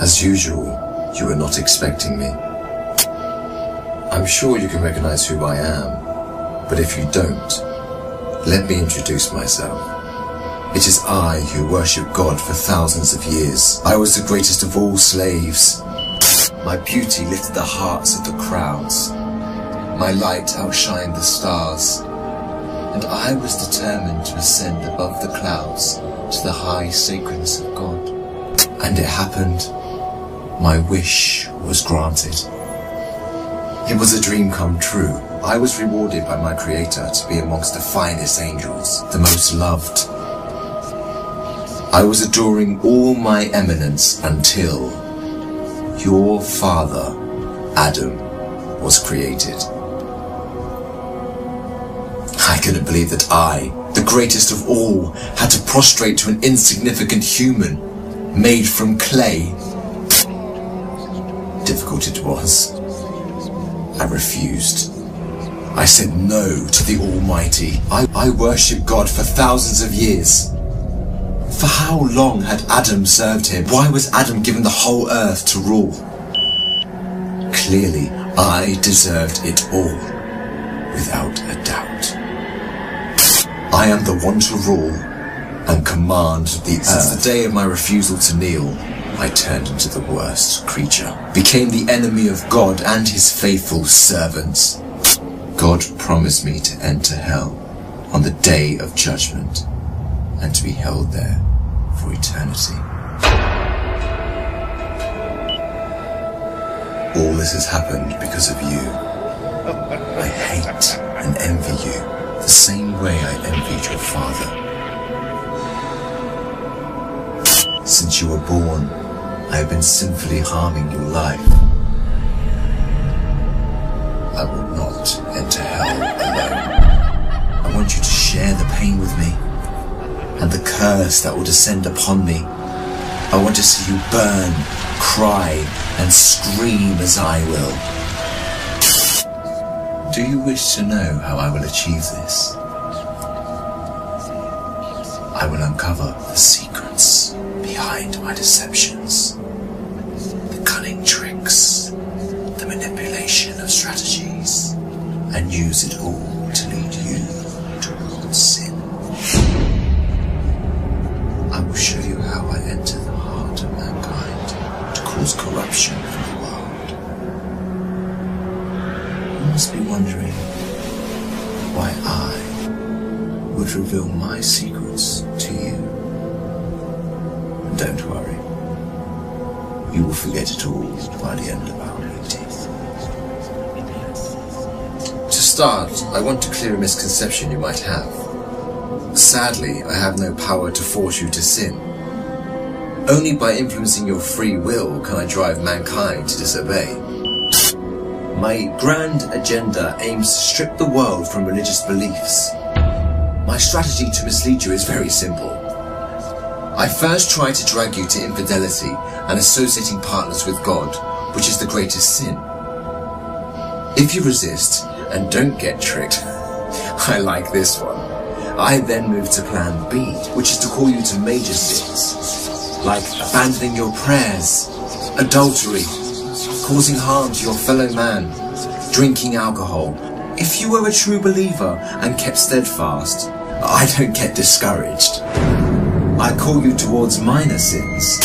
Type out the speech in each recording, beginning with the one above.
As usual, you were not expecting me. I'm sure you can recognize who I am, but if you don't, let me introduce myself. It is I who worship God for thousands of years. I was the greatest of all slaves. My beauty lifted the hearts of the crowds. My light outshined the stars. And I was determined to ascend above the clouds to the high sacredness of God. And it happened. My wish was granted. It was a dream come true. I was rewarded by my Creator to be amongst the finest angels, the most loved. I was adoring all my eminence until your father, Adam, was created. I couldn't believe that I, the greatest of all, had to prostrate to an insignificant human made from clay. Difficult it was. I refused. I said no to the Almighty. I worshipped God for thousands of years. For how long had Adam served him? Why was Adam given the whole earth to rule? Clearly, I deserved it all, without a doubt. I am the one to rule and command the earth. Since the day of my refusal to kneel, I turned into the worst creature, became the enemy of God and his faithful servants. God promised me to enter hell on the day of judgment and to be held there for eternity. All this has happened because of you. I hate and envy you the same way I envied your father. Since you were born, I have been sinfully harming your life. I will not enter hell alone. I want you to share the pain with me and the curse that will descend upon me. I want to see you burn, cry, and scream as I will. Do you wish to know how I will achieve this? I will uncover the secrets behind my deceptions, the cunning tricks, the manipulation of strategies, and use it all to lead you towards sin. I will show you how I enter the heart of mankind to cause corruption in the world. You must be wondering why I would reveal my secrets to you. And don't worry, you will forget it all by the end of our meeting. To start, I want to clear a misconception you might have. Sadly, I have no power to force you to sin. Only by influencing your free will can I drive mankind to disobey. My grand agenda aims to strip the world from religious beliefs. My strategy to mislead you is very simple. I first try to drag you to infidelity and associating partners with God, which is the greatest sin. If you resist and don't get tricked, I like this one. I then move to plan B, which is to call you to major sins, like abandoning your prayers, adultery, causing harm to your fellow man, drinking alcohol. If you were a true believer and kept steadfast, I don't get discouraged. I call you towards minor sins.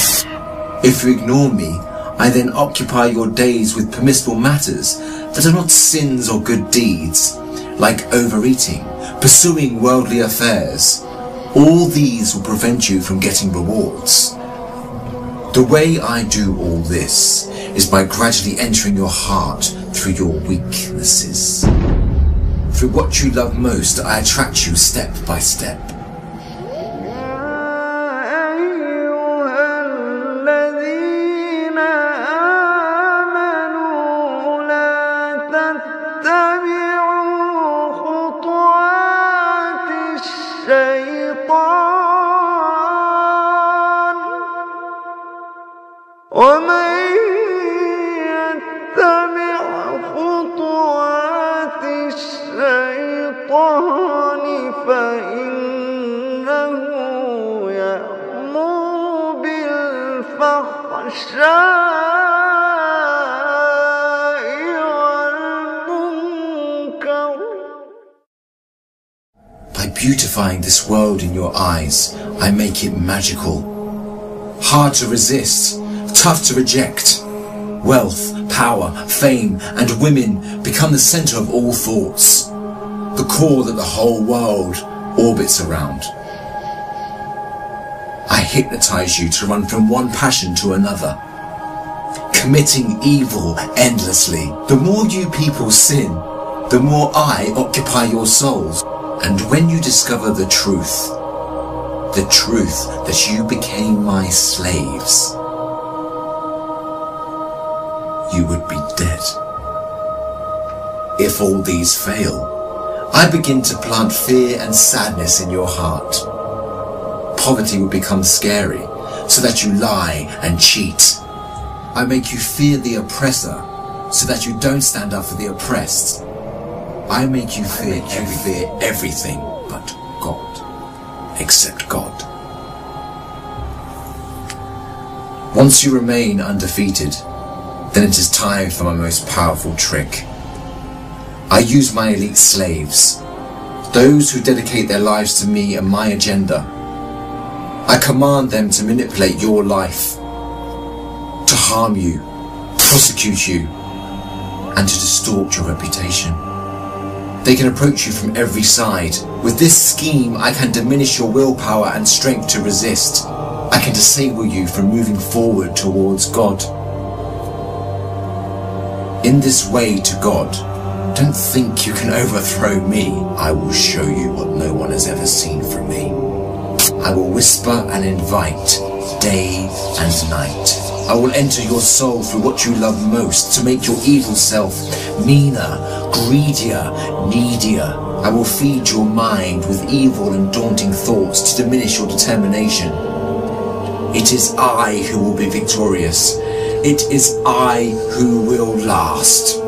If you ignore me, I then occupy your days with permissible matters that are not sins or good deeds, like overeating, pursuing worldly affairs. All these will prevent you from getting rewards. The way I do all this is by gradually entering your heart through your weaknesses. Through what you love most, I attract you step by step. فإنه يأمر بالفحشاء Beautifying this world in your eyes, I make it magical. Hard to resist, tough to reject. Wealth, power, fame, and women become the center of all thoughts, the core that the whole world orbits around. I hypnotize you to run from one passion to another, committing evil endlessly. The more you people sin, the more I occupy your souls. And when you discover the truth that you became my slaves, you would be dead. If all these fail, I begin to plant fear and sadness in your heart. Poverty will become scary, so that you lie and cheat. I make you fear the oppressor, so that you don't stand up for the oppressed. I make you fear everything but God, except God. Once you remain undefeated, then it is time for my most powerful trick. I use my elite slaves, those who dedicate their lives to me and my agenda. I command them to manipulate your life, to harm you, prosecute you, and to distort your reputation. They can approach you from every side. With this scheme, I can diminish your willpower and strength to resist. I can disable you from moving forward towards God. In this way to God, don't think you can overthrow me. I will show you what no one has ever seen from me. I will whisper and invite, day and night. I will enter your soul through what you love most, to make your evil self meaner, greedier, needier. I will feed your mind with evil and daunting thoughts to diminish your determination. It is I who will be victorious. It is I who will last.